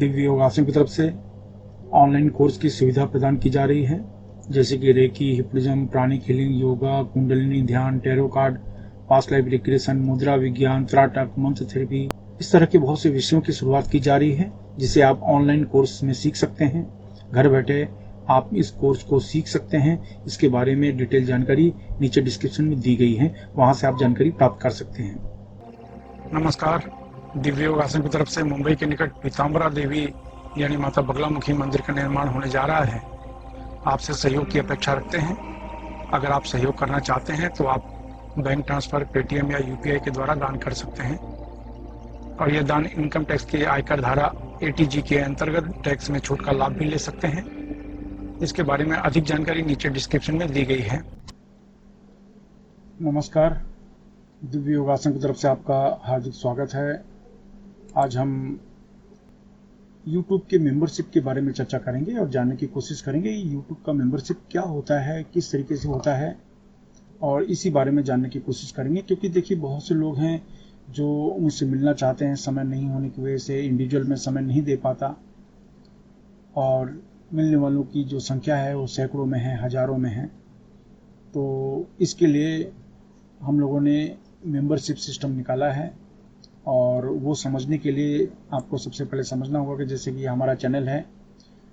दिव्य योगासन की तरफ से ऑनलाइन कोर्स की सुविधा प्रदान की जा रही है, जैसे कि reiki, hypnotism, pranic healing, yoga, kundalini ध्यान, tarot card, past life regression, मुद्रा विज्ञान, त्राटक, मंत्र थेरेपी। इस तरह के बहुत से विषयों की शुरुआत की जा रही है जिसे आप ऑनलाइन कोर्स में सीख सकते हैं। घर बैठे आप इस कोर्स को सीख सकते हैं। इसके बारे में डिटेल जानकारी नीचे डिस्क्रिप्शन में दी गई है, वहां से आप जानकारी प्राप्त कर सकते हैं। नमस्कार। दिव्य योगासन की तरफ से मुंबई के निकट पीताम्बरा देवी यानी माता बगलामुखी मंदिर का निर्माण होने जा रहा है। आपसे सहयोग की अपेक्षा रखते हैं। अगर आप सहयोग करना चाहते हैं तो आप बैंक ट्रांसफर, पेटीएम या यूपीआई के द्वारा दान कर सकते हैं और यह दान इनकम टैक्स के आयकर धारा एटीजी के अंतर्गत टैक्स में छूट का लाभ भी ले सकते हैं। इसके बारे में अधिक जानकारी नीचे डिस्क्रिप्शन में दी गई है। नमस्कार। दिव्य योगासन की तरफ से आपका हार्दिक स्वागत है। आज हम YouTube के मेंबरशिप के बारे में चर्चा करेंगे और जानने की कोशिश करेंगे YouTube का मेंबरशिप क्या होता है, किस तरीके से होता है, और इसी बारे में जानने की कोशिश करेंगे। क्योंकि देखिए, बहुत से लोग हैं जो मुझसे मिलना चाहते हैं, समय नहीं होने की वजह से इंडिविजुअल में समय नहीं दे पाता, और मिलने वालों की जो संख्या है वो सैकड़ों में है, हजारों में है। तो इसके लिए हम लोगों ने मेंबरशिप सिस्टम निकाला है, और वो समझने के लिए आपको सबसे पहले समझना होगा कि जैसे कि हमारा चैनल है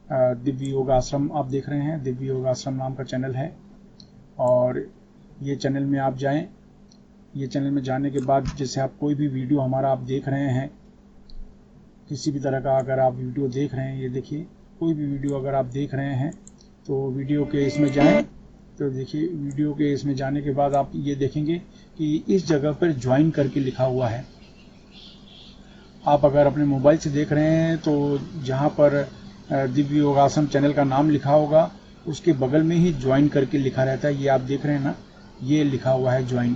दिव्य योग आश्रम, आप देख रहे हैं, दिव्य योग आश्रम नाम का चैनल है। और ये चैनल में आप जाएं। ये चैनल में जाने के बाद जैसे आप कोई भी वीडियो हमारा आप देख रहे हैं, किसी भी तरह का अगर आप वीडियो देख रहे हैं, ये देखिए, कोई भी वीडियो अगर आप देख रहे हैं तो वीडियो के इसमें जाएं। तो देखिए, वीडियो के इसमें जाने के बाद आप ये देखेंगे कि इस जगह पर ज्वाइन करके लिखा हुआ है। आप अगर अपने मोबाइल से देख रहे हैं तो जहाँ पर दिव्य योगासन चैनल का नाम लिखा होगा उसके बगल में ही ज्वाइन करके लिखा रहता है। ये आप देख रहे हैं ना, ये लिखा हुआ है ज्वाइन।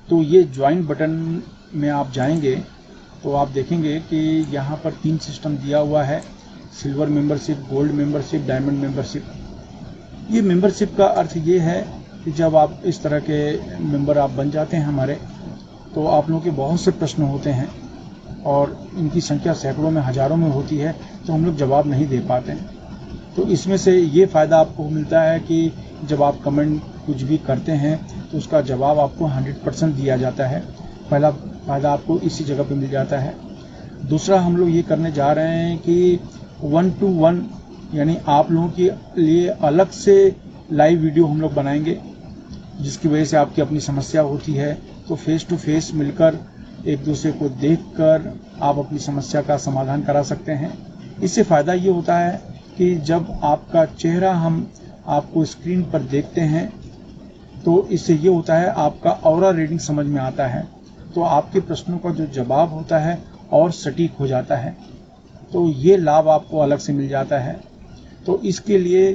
तो ये ज्वाइन बटन में आप जाएंगे तो आप देखेंगे कि यहाँ पर 3 सिस्टम दिया हुआ है: silver membership, gold membership, diamond membership. ये मेंबरशिप का अर्थ ये है कि जब आप इस तरह के मेंबर आप बन जाते हैं हमारे, तो आप लोगों के बहुत से प्रश्न होते हैं और इनकी संख्या सैकड़ों में, हजारों में होती है, तो हम लोग जवाब नहीं दे पाते। तो इसमें से ये फ़ायदा आपको मिलता है कि जब आप कमेंट कुछ भी करते हैं तो उसका जवाब आपको 100% दिया जाता है। पहला फ़ायदा आपको इसी जगह पे मिल जाता है। दूसरा, हम लोग ये करने जा रहे हैं कि 1 to 1 यानी आप लोगों के लिए अलग से लाइव वीडियो हम लोग बनाएंगे, जिसकी वजह से आपकी अपनी समस्या होती है तो फेस टू फेस मिलकर एक दूसरे को देखकर आप अपनी समस्या का समाधान करा सकते हैं। इससे फ़ायदा ये होता है कि जब आपका चेहरा हम आपको स्क्रीन पर देखते हैं तो इससे ये होता है आपका ऑरा रीडिंग समझ में आता है, तो आपके प्रश्नों का जो जवाब होता है और सटीक हो जाता है। तो ये लाभ आपको अलग से मिल जाता है। तो इसके लिए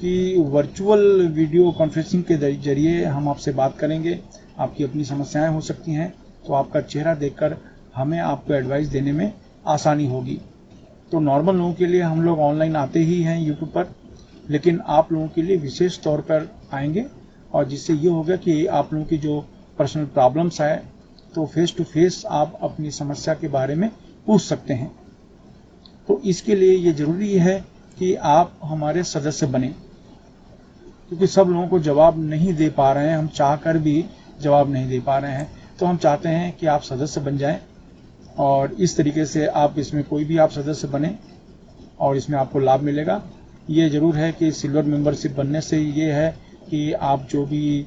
कि वर्चुअल वीडियो कॉन्फ्रेंसिंग के जरिए हम आपसे बात करेंगे, आपकी अपनी समस्याएं हो सकती हैं, तो आपका चेहरा देखकर हमें आपको एडवाइस देने में आसानी होगी। तो नॉर्मल लोगों के लिए हम लोग ऑनलाइन आते ही हैं यूट्यूब पर, लेकिन आप लोगों के लिए विशेष तौर पर आएंगे, और जिससे ये होगा कि आप लोगों की जो पर्सनल प्रॉब्लम्स है तो फेस टू फेस आप अपनी समस्या के बारे में पूछ सकते हैं। तो इसके लिए ये ज़रूरी है कि आप हमारे सदस्य बने, क्योंकि सब लोगों को जवाब नहीं दे पा रहे हैं, हम चाहकर भी जवाब नहीं दे पा रहे हैं। तो हम चाहते हैं कि आप सदस्य बन जाएं, और इस तरीके से आप इसमें कोई भी आप सदस्य बने और इसमें आपको लाभ मिलेगा। ये ज़रूर है कि सिल्वर मेंबरशिप बनने से ये है कि आप जो भी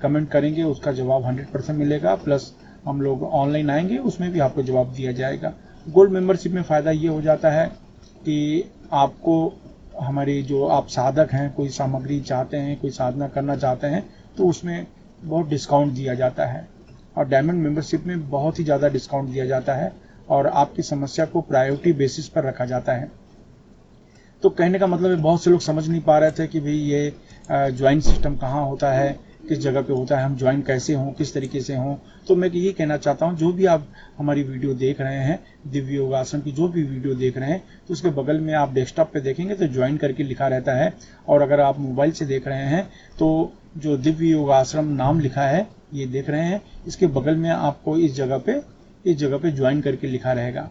कमेंट करेंगे उसका जवाब 100% मिलेगा, प्लस हम लोग ऑनलाइन आएंगे उसमें भी आपको जवाब दिया जाएगा। गोल्ड मेंबरशिप में फ़ायदा ये हो जाता है कि आपको हमारी जो आप साधक हैं, कोई सामग्री चाहते हैं, कोई साधना करना चाहते हैं, तो उसमें बहुत डिस्काउंट दिया जाता है। और डायमंड मेंबरशिप में बहुत ही ज़्यादा डिस्काउंट दिया जाता है और आपकी समस्या को प्रायोरिटी बेसिस पर रखा जाता है। तो कहने का मतलब है, बहुत से लोग समझ नहीं पा रहे थे कि भाई ये ज्वाइन सिस्टम कहाँ होता है, किस जगह पे होता है, हम ज्वाइन कैसे हों, किस तरीके से हों। तो मैं यही कहना चाहता हूँ, जो भी आप हमारी वीडियो देख रहे हैं, दिव्य योगासन की जो भी वीडियो देख रहे हैं, तो उसके बगल में आप डेस्कटॉप पे देखेंगे तो ज्वाइन करके लिखा रहता है। और अगर आप मोबाइल से देख रहे हैं तो जो दिव्य योगाश्रम नाम लिखा है, ये देख रहे हैं, इसके बगल में आपको इस जगह पे ज्वाइन करके लिखा रहेगा।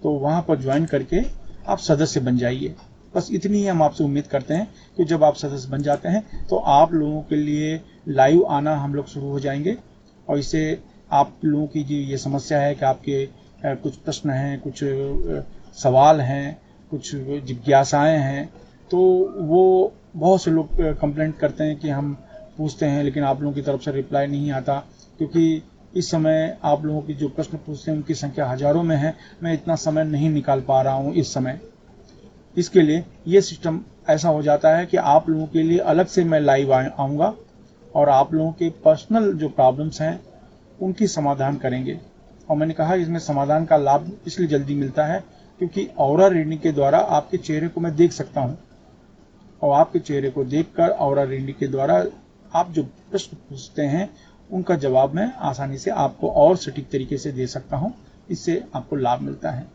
तो वहाँ पर ज्वाइन करके आप सदस्य बन जाइए। बस इतनी ही हम आपसे उम्मीद करते हैं कि जब आप सदस्य बन जाते हैं तो आप लोगों के लिए लाइव आना हम लोग शुरू हो जाएंगे, और इससे आप लोगों की जो ये समस्या है कि आपके कुछ प्रश्न हैं, कुछ सवाल हैं, कुछ जिज्ञासाएं हैं, तो वो बहुत से लोग कंप्लेंट करते हैं कि हम पूछते हैं लेकिन आप लोगों की तरफ से रिप्लाई नहीं आता, क्योंकि इस समय आप लोगों की जो प्रश्न पूछते हैं उनकी संख्या हजारों में है। मैं इतना समय नहीं निकाल पा रहा हूँ इस समय। इसके लिए ये सिस्टम ऐसा हो जाता है कि आप लोगों के लिए अलग से मैं लाइव आऊँगा और आप लोगों के पर्सनल जो प्रॉब्लम्स हैं उनकी समाधान करेंगे। और मैंने कहा इसमें समाधान का लाभ इसलिए जल्दी मिलता है क्योंकि ऑरा रीडिंग के द्वारा आपके चेहरे को मैं देख सकता हूँ, और आपके चेहरे को देखकर ऑरा रीडिंग के द्वारा आप जो प्रश्न पूछते हैं उनका जवाब मैं आसानी से आपको और सटीक तरीके से दे सकता हूँ। इससे आपको लाभ मिलता है।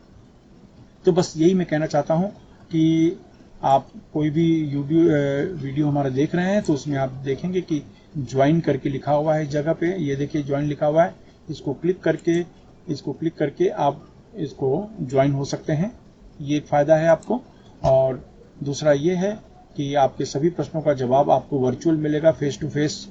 तो बस यही मैं कहना चाहता हूँ कि आप कोई भी वीडियो हमारा देख रहे हैं तो उसमें आप देखेंगे कि ज्वाइन करके लिखा हुआ है इस जगह पे। ये देखिए ज्वाइन लिखा हुआ है, इसको क्लिक करके आप इसको ज्वाइन हो सकते हैं। ये एक फ़ायदा है आपको। और दूसरा ये है कि आपके सभी प्रश्नों का जवाब आपको वर्चुअल मिलेगा, फेस टू फेस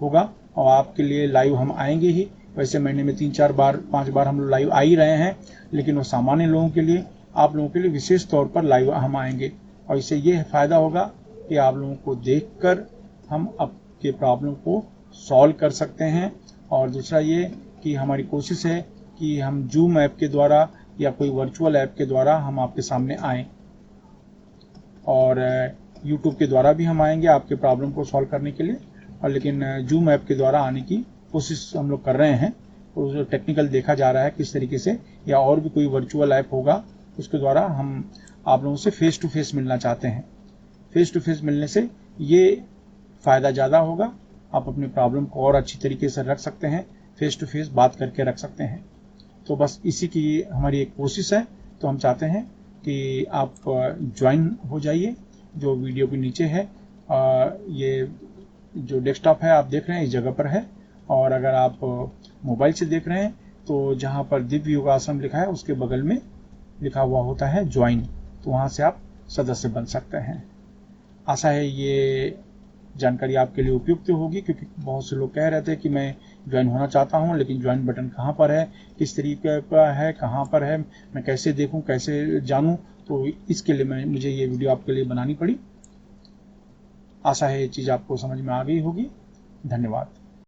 होगा, और आपके लिए लाइव हम आएंगे ही। वैसे महीने में 3-4 बार 5 बार हम लोग लाइव आ ही रहे हैं, लेकिन वो सामान्य लोगों के लिए, आप लोगों के लिए विशेष तौर पर लाइव हम आएंगे। और इससे ये फ़ायदा होगा कि आप लोगों को देखकर हम आपके प्रॉब्लम को सॉल्व कर सकते हैं। और दूसरा ये कि हमारी कोशिश है कि हम जूम ऐप के द्वारा या कोई वर्चुअल ऐप के द्वारा हम आपके सामने आएँ, और यूट्यूब के द्वारा भी हम आएंगे आपके प्रॉब्लम को सॉल्व करने के लिए। और लेकिन जूम ऐप के द्वारा आने की कोशिश हम लोग कर रहे हैं, तो टेक्निकल देखा जा रहा है किस तरीके से, या और भी कोई वर्चुअल ऐप होगा उसके द्वारा हम आप लोगों से फेस टू फेस मिलना चाहते हैं। फेस टू फेस मिलने से ये फ़ायदा ज़्यादा होगा, आप अपनी प्रॉब्लम को और अच्छी तरीके से रख सकते हैं, फेस टू फेस बात करके रख सकते हैं। तो बस इसी की हमारी एक कोशिश है। तो हम चाहते हैं कि आप ज्वाइन हो जाइए, जो वीडियो के नीचे है। ये जो डेस्कटॉप है आप देख रहे हैं इस जगह पर है, और अगर आप मोबाइल से देख रहे हैं तो जहाँ पर दिव्य योगासन लिखा है उसके बगल में लिखा हुआ होता है ज्वाइन, तो वहाँ से आप सदस्य बन सकते हैं। आशा है ये जानकारी आपके लिए उपयुक्त होगी, क्योंकि बहुत से लोग कह रहे थे कि मैं ज्वाइन होना चाहता हूं लेकिन ज्वाइन बटन कहां पर है, किस तरीके का है, कहां पर है, मैं कैसे देखूं, कैसे जानूं। तो इसके लिए मुझे ये वीडियो आपके लिए बनानी पड़ी। आशा है ये चीज़ आपको समझ में आ गई होगी। धन्यवाद।